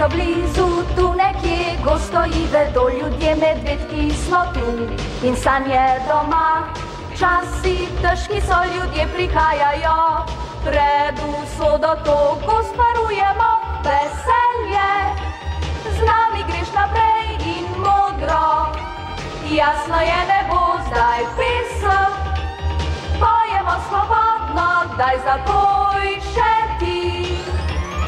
čisto blizu, tu nekje gosto i vedo ljudje, medvedki smo tu in sanje doma. Časi težki so, ljudje prihajajo, pred usodo to gospodarujemo. Veselje, z nami greš naprej in modro, jasno je nebo zdaj pesem. Pojemo svobodno, daj zakoj še ti.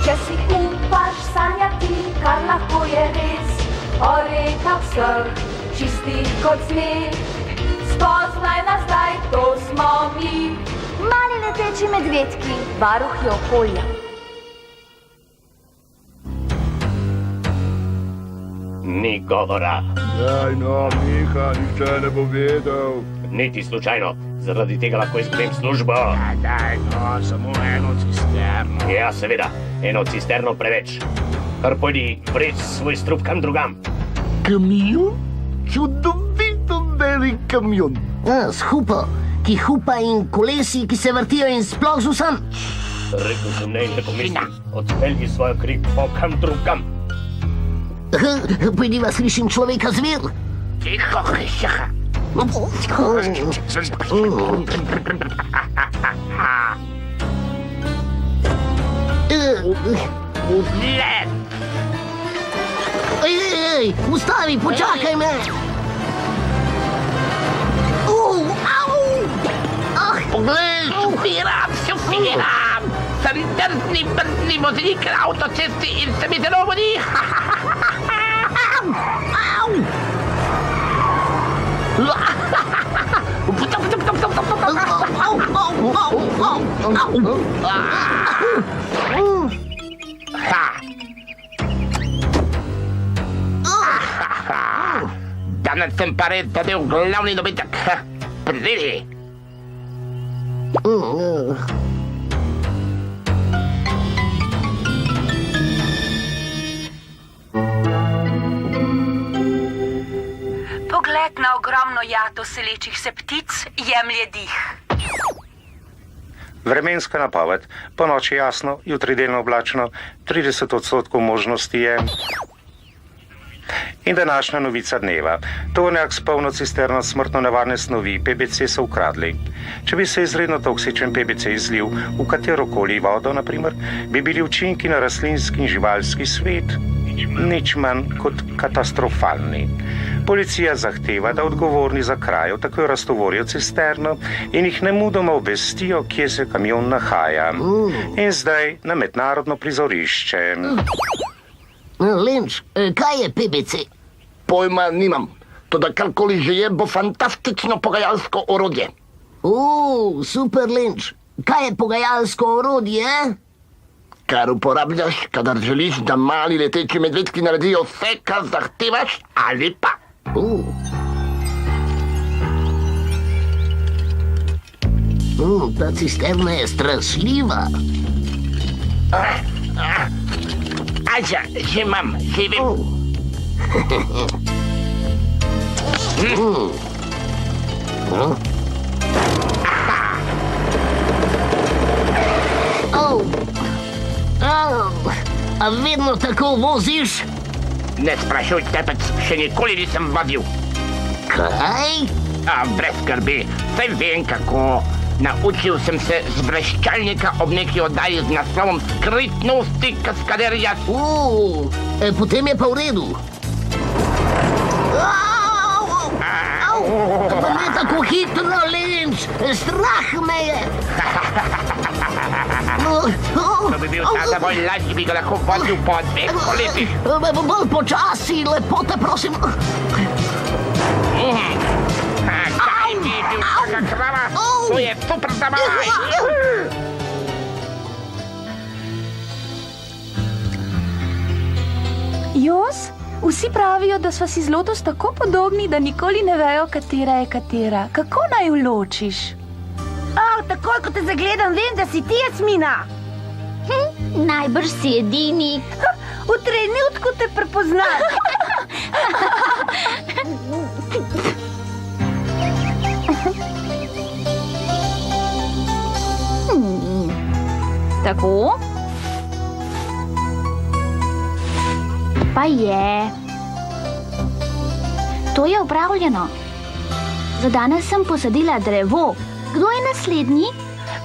Če si upaš sanjati, kar lahko je res, o rekah vseh, čistih kot sneg. Spoznaj nas zdaj, to smo mi, mali leteči medvedki, varuhi okolja. Ni govora. Daj no, Miha, nihče ne bo vedel. Niti slučajno, zaradi tega lahko izgubim službo. Daj no, samo eno cisterno. Ja, seveda, eno cisterno preveč. Kar pojdi vreč svoj strup kam drugam. Kamion? Čudovito velik kamion. S hupo, ki hupa in kolesi, ki se vrtijo in sploh z vsem. Rekel sem ne pomisli, odpelji svojo kri po kam drugam. Pojdiva slišim človeka zver. Tiho, hriščaha. Vzlet! Ej, ustavi, počakaj me. Poglej, šofiram! Sem drzný, brzný vozík na autocesty in se mi zelo vodí. Danes sem pa res zadel glavni dobitek. Pridi! Pogled na ogromno jato selečih se ptic jemlje dih. Vremenska napoved. Ponoči jasno, jutri delno oblačno, 30% možnosti je. In današnja novica dneva. Tovornjak s polno cisterno smrtno nevarne snovi PBC so ukradli. Če bi se izredno toksičen PBC izlil v katerokoli vodo, naprimer, bi bili učinki na rastlinski in živalski svet nič manj kot katastrofalni. Policija zahteva, da odgovorni za krajo takoj raztovorijo cisterno in jih nemudoma obvestijo, kje se kamion nahaja. In zdaj na mednarodno prizorišče. Lenč, kaj je PBC? Pojma nimam. Toda karkoli že je, bo fantastično pogajalsko orodje. Super, Lenč. Kaj je pogajalsko orodje? Kar uporabljaš, kadar želiš, da mali leteči medvedki naredijo vse, kar zahtevaš, ali pa. Ta cisterna je strašljiva. Aja, že imam, že vem. A vedno tako voziš? Ne sprašuj, tepec, še nikoli nisem vadil. Kaj? Brez skrbi, saj vem kako. Naučil sem se z vreščalnika ob neki oddaji z naslovom Skritnosti kaskaderja. Potem je pa v redu. Pa ne tako hitro, Lenč, strah me je. To bi bil ta zavoj lažji, bi ga lahko vozil po 2 koletih. Bolj počasi, lepo te prosim. Kaj bi bil taka krava? To je super zavaj. Jos, vsi pravijo, da sva si z Lotus tako podobni, da nikoli ne vejo, katera je katera. Kako naj jo ločiš? Takoj, ko te zagledam, vem, da si ti, Jasmina. Najbrž si edini. V trenutku te prepoznam. Tako? pa je. To je opravljeno. Za danes sem posadila drevo. Kdo je naslednji?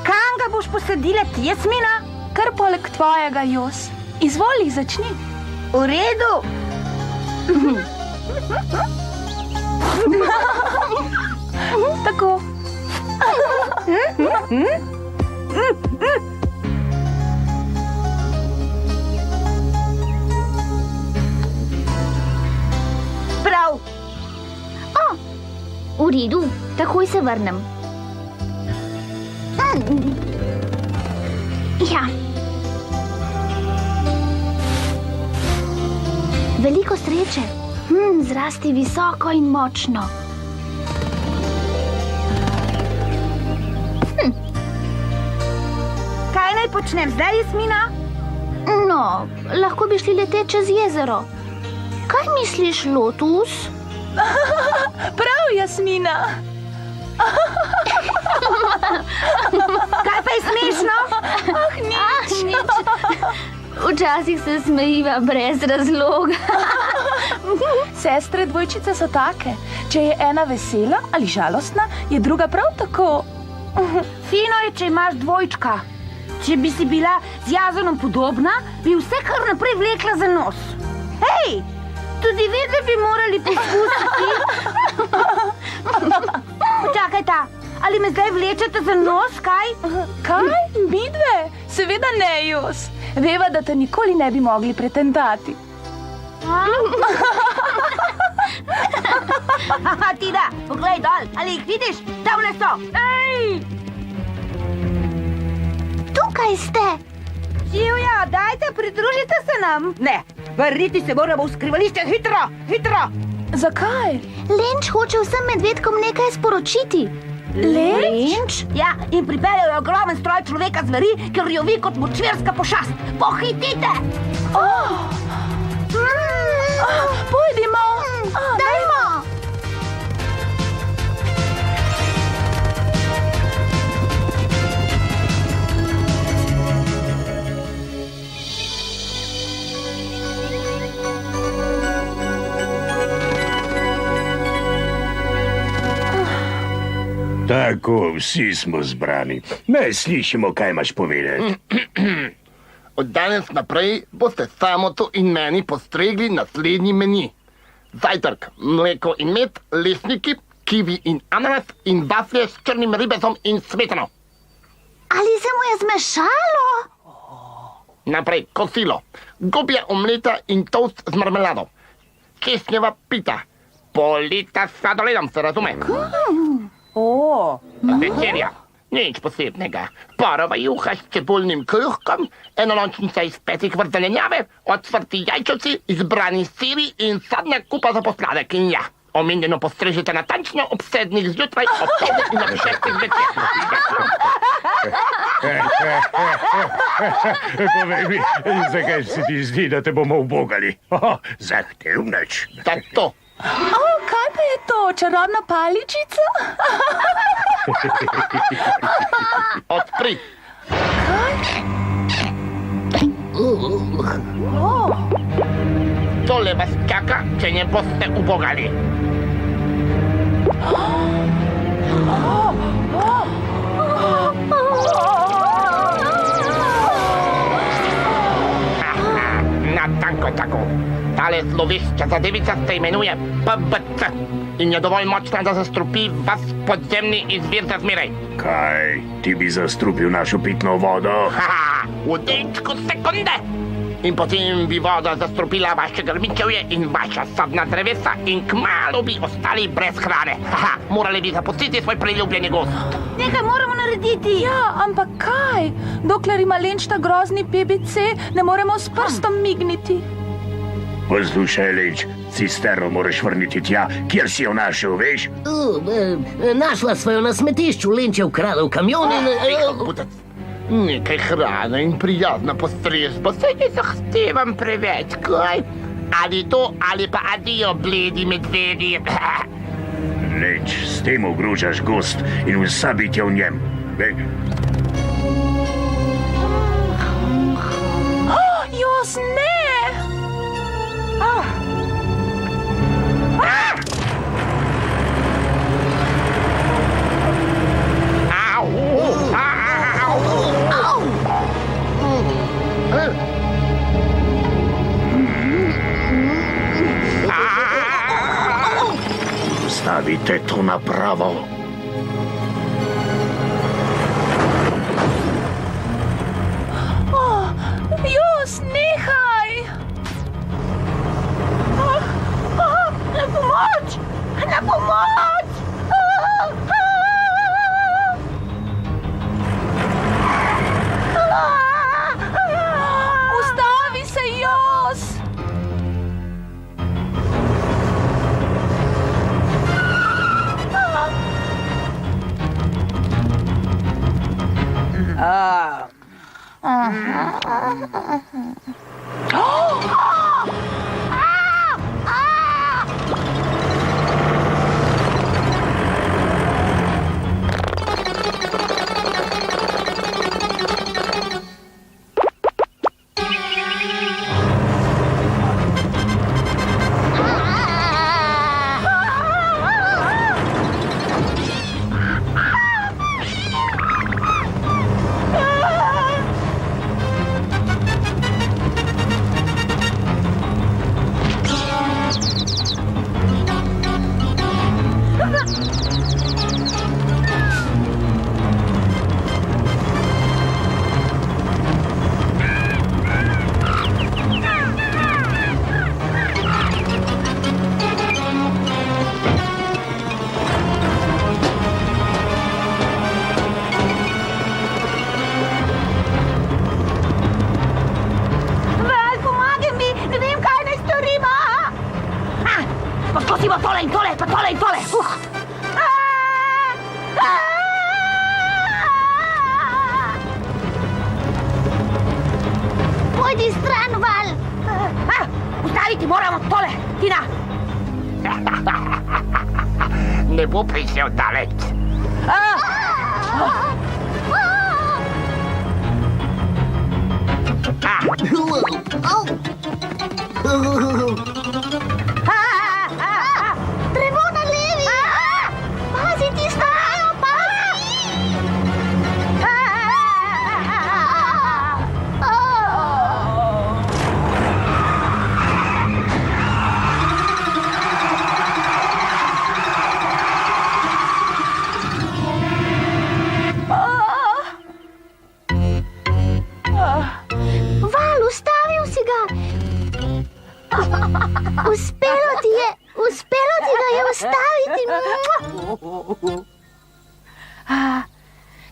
Kam ga boš posadila ti, Jasmina? Kar poleg tvojega, Jos. Izvoli, začni. V redu. Tako. Prav. V redu, takoj se vrnem. Ja. Veliko sreče. Zrasti visoko in močno. Kaj naj počnem zdaj, Jasmina? No, lahko bi šli letet čez jezero. Kaj misliš, Lotus? Prav, Jasmina. Kaj pa je smešno? Nič. Včasih se smejiva brez razloga. Sestre dvojčice so take. Če je ena vesela ali žalostna, je druga prav tako. Fino je, če imaš dvojčka. Če bi si bila z Jazonom podobna, bi vse kar naprej vlekla za nos. Hej, tudi vedno bi morali poskusiti. Počakajta, ali me zdaj vlečete za nos, kaj? Kaj? Midve? Seveda ne, Jos. Veva, da te nikoli ne bi mogli pretendati. Tina, poglej dol, ali jih vidiš? Tamle so. Ej! Tukaj ste. Živja, dajte, pridružite se nam. Ne, vrniti se moramo v skrivališče, hitro, hitro. Zakaj? Lenč hoče vsem medvedkom nekaj sporočiti. Lenč? Ja, in pripeljajo ogromen stroj človeka zveri, ki rjovi kot močvirska pošast. Pohitite! Pojdimo! Dajmo! Tako, vsi smo zbrani. Naj slišimo, kaj imaš povedati. Od danes naprej boste Samotu in meni postregli naslednji meni. Zajtrk, mleko in med, lešniki, kivi in ananas in vaflje s črnim ribesom in smetano. Ali se mu je zmešalo? Naprej, kosilo, gobja omleta in toast z marmelado. Češnjeva pita, polita s sladoledom, se razume. Večerja, nič posebnega. Parova juha s čebulnim kruhkom, enolončnica iz 5 vrst zelenjave, ocvrti jajčoci, izbrani siri in sadna kupa za posladek. In ja, omenjeno postrežite natančno ob 7 zjutraj, ob 5 in ob 6 zvečer. Povej mi, zakaj se ti zdi, da te bomo ubogali? Zahtevnač. Zato. Kaj pa je to, čarobna paličica? Odpri. Tole vas čaka, če ne boste ubogali. Natanko tako. Tale zlovešča zadevica se imenuje PBC in je dovolj močna, da zastrupi vas podzemni izvir za zmeraj. Kaj, ti bi zastrupil našo pitno vodo? V delčku sekunde! In potem bi voda zastrupila vaše grmičevje in vaša sadna drevesa in kmalu bi ostali brez hrane. Morali bi zapustiti svoj priljubljeni gozd. Nekaj moramo narediti. Ja, ampak kaj? Dokler ima Lenč ta grozni PBC, ne moremo s prstom migniti. Poslušaj, Lenč, cisterno moraš vrniti tja, kjer si jo našel, veš? Našla sva jo na smetišču, Lenč je ukradel kamion in... Tiho, butec. Nekaj hrane in prijazna postrežba, saj ne zahtevam preveč, kaj? Ali to, ali pa adijo, bledi medvedi. Lenč, s tem ogrožaš gozd in vsa bitja v njem. Jos, ne! Ustavite to napravo. Jos, nehaj! Na pomoč! Na pomoč! Ustavi se, Jos! Pojdi stran, Val! Ustaviti moramo tole, Tina! Ne bo prišel daleč. Drevo na levi! Pazi, ti stajajo, pazi! Val, ustavil si ga! Uspelo ti ga je ustaviti!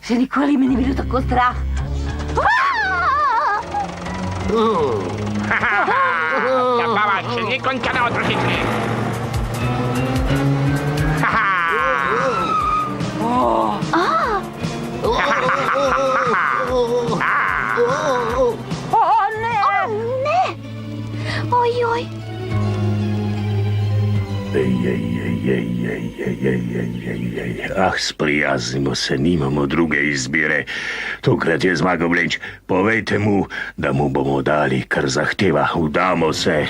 Še nikoli mi ni bilo tako strah. Zabava še ni končana, otročici. Ne! Ojoj! Sprijaznimo se, nimamo druge izbire. Tokrat je zmagal Blenč. Povejte mu, da mu bomo dali, kar zahteva. Vdamo se.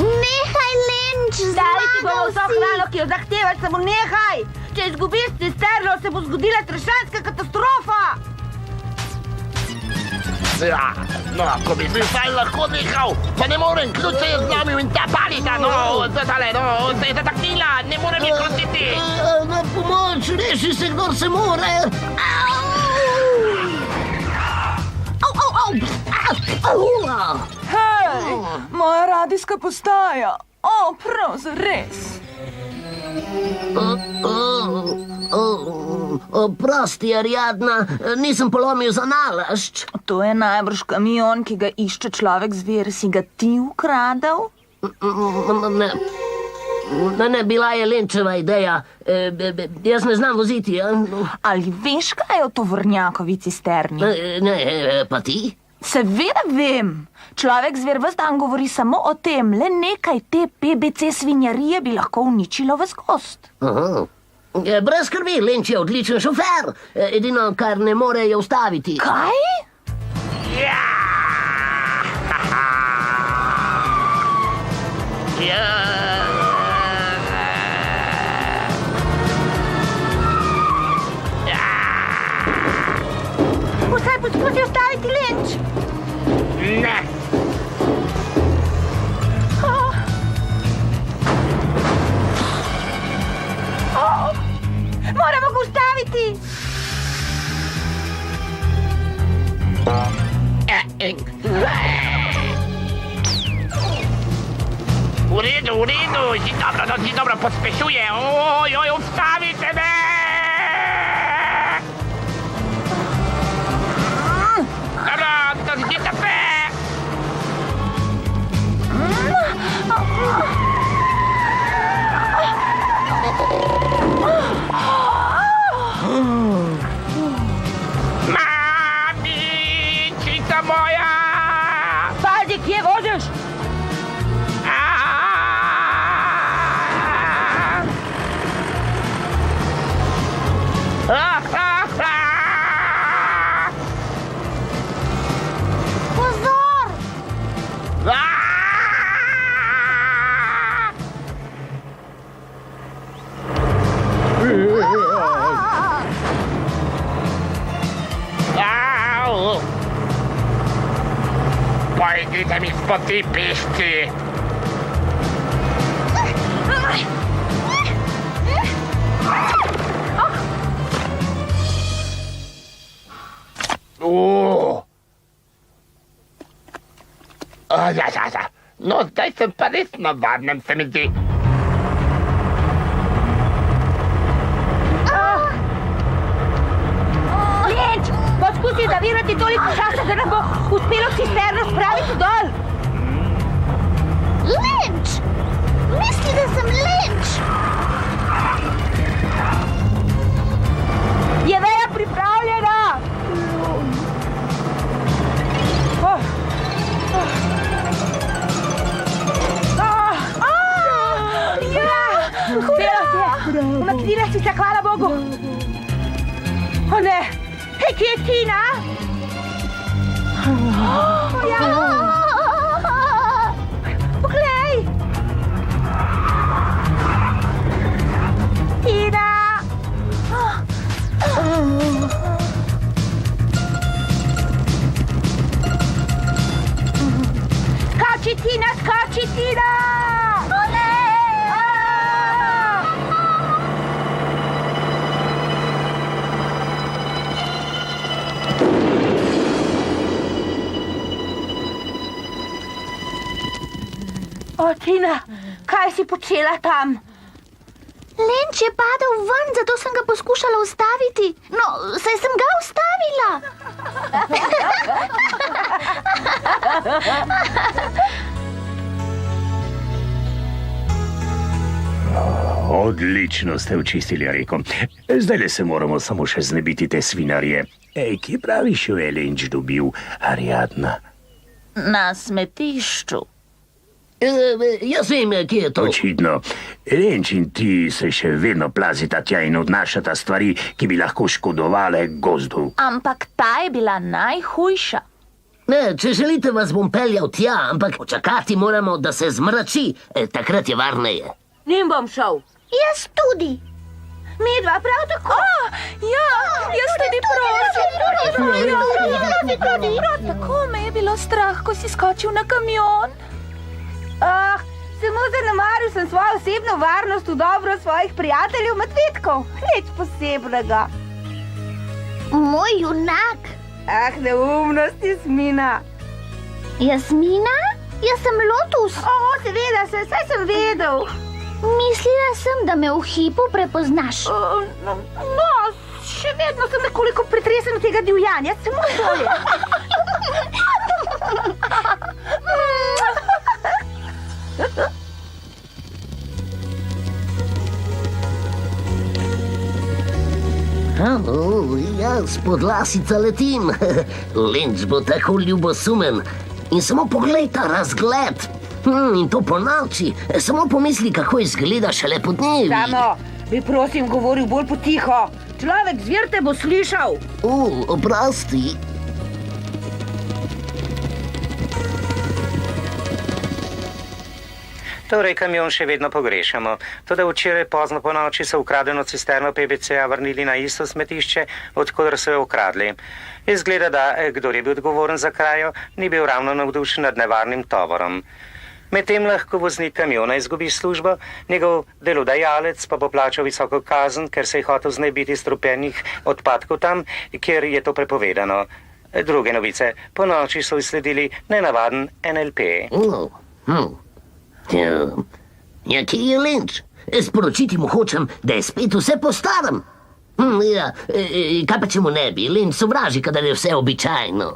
Nehaj, Lenč, Dali ti bomo vso zmagal si! hrano, ki jo zahtevaš, samo nehaj! Če izgubiš cisterno, se bo zgodila strašanska katastrofa! No, ko bi si vsaj lahko nehal, pa ne morem, ključ se je zlomil in ta palita, no, zadale, no, se je zataknila, ne morem je krutiti. Na pomoč, reši se, kdor se more. Hej, moja radijska postaja. O, prav zares. Oprosti, Ariadna, nisem polomil za nalašč. To je najbrž kamion, ki ga išče človek zver. Si ga ti ukradel? Ne, bila je Lenčeva ideja. Jaz ne znam voziti, ja? Ali veš, kaj je v tovornjakovi cisterni? Ne, pa ti? Seveda vem. Človek zver ves dan govori samo o tem. Le nekaj te PBC svinjarije bi lahko uničilo ves gozd. Brez skrbi, Lenč je odličen šofer. Edino, kar ne more, je ustaviti. Kaj? Ja! Vsaj poskusi ustaviti Lenč. Ne. Moramo ga ustaviti. V redu, si dobro pospešuje. Ustavite me! Dobro, držite me! Mamičica moja! Pazi, kje voziš? Pozor! Pojdite mi spod ti pišci! No, zdaj sem pa res na varnem, se mi zdi. Lenč, poskusi zavirati toliko časa, da nam bo uspelo cisterno spraviti dol. Lenč! Misli, da sem Lenč! Je veja pripravljena? Umaknila si se, hvala Bogu. O ne, hej, kje je Tina? Poglej! Tina! Skači, Tina, skači, Tina! O, Tina, kaj si počela tam? Lenč je padel ven, zato sem ga poskušala ustaviti. No, saj sem ga ustavila. Odlično ste očistili, Reko. Zdaj se moramo samo še znebiti te svinarije. Kje praviš, jo je Lenč dobil, Ariadna? Na smetišču. Jaz vem, kje je to. Očitno. Lenč in ti se še vedno plazita tja in odnašata stvari, ki bi lahko škodovale gozdu. Ampak ta je bila najhujša. Ne, če želite, vas bom peljal tja, ampak počakati moramo, da se zmrači. Takrat je varneje. Njim bom šel. Jaz tudi. Midva prav tako. Ja, jaz tudi prosim. Prav Tako me je bilo strah, ko si skočil na kamion. Samo zanemaril sem svojo osebno varnost v dobro svojih prijateljev medvedkov. Nič posebnega. Moj junak. Neumnost, Jasmina. Jasmina? Jaz sem Lotus. Seveda, saj sem vedel. Mislila sem, da me v hipu prepoznaš. No, še vedno sem nekoliko pretresen od tega divjanja. Samo bolje. Jaz pod lasica letim. Lenč bo tako ljubosumen. In samo poglej ta razgled. In to po noči. Samo pomisli, kako izgleda šele po dnevi. Samo, bi prosim govoril bolj potiho. Človek zver te bo slišal. Oprosti. Torej, kamion še vedno pogrešamo. Toda včeraj pozno po noči so ukradeno cisterno PBC-ja vrnili na isto smetišče, odkudar so jo ukradli. Izgleda, da kdor je bil odgovoren za krajo, ni bil ravno navdušen nad nevarnim tovorom. Medtem lahko voznik kamiona izgubi službo, njegov delodajalec pa bo plačal visoko kazen, ker se je hotel znebiti strupenih odpadkov tam, kjer je to prepovedano. Druge novice. Po noči so izsledili nenavaden NLP. Ja, kje je Lenč? Sporočiti mu hočem, da je spet vse po starem. Ja, kaj pa če mu ne bi? Lenč sovraži, kadar je vse običajno.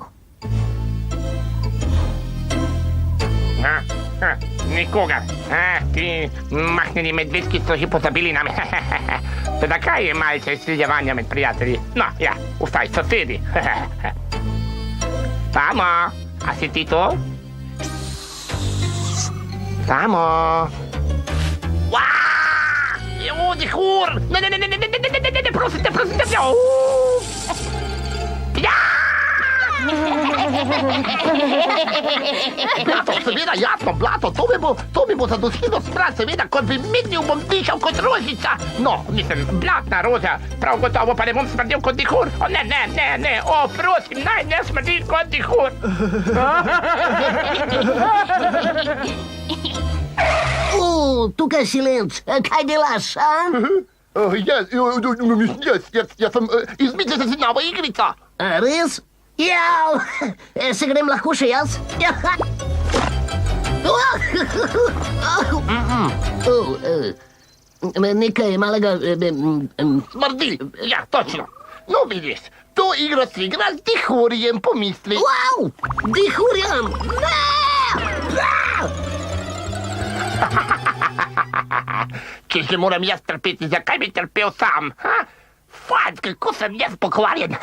Nikogar. Ti mahneni medvedki so že pozabili na me. Teda kaj je malce izsiljevanja med prijatelji? No, ja, vsaj sosedi. Samo, a si ti to? Samo. Dihur! Ne, prosite, ja! Blato, seveda, jasno, blato, to mi bo zadostilo smrad, seveda, kot bi mignil, bom dišal kot rožica. No, mislim, blatna roža, prav gotovo pa ne bom smrdil kot dihur. O, ne, prosim, naj ne smrdi kot dihur. Tukaj si, Lenč, kaj delaš, a? Jaz sem, izmislil si novo igrico. Res? Ja, se grem lahko še jaz? Nekaj malega... Smrdi, ja, točno. No, vidiš, to igro si igra z dihurjem, pomisli. Wow, dihurjem! Če že moram jaz trpeti, zakaj bi trpel sam? Fant, kako sem jaz pokvarjen?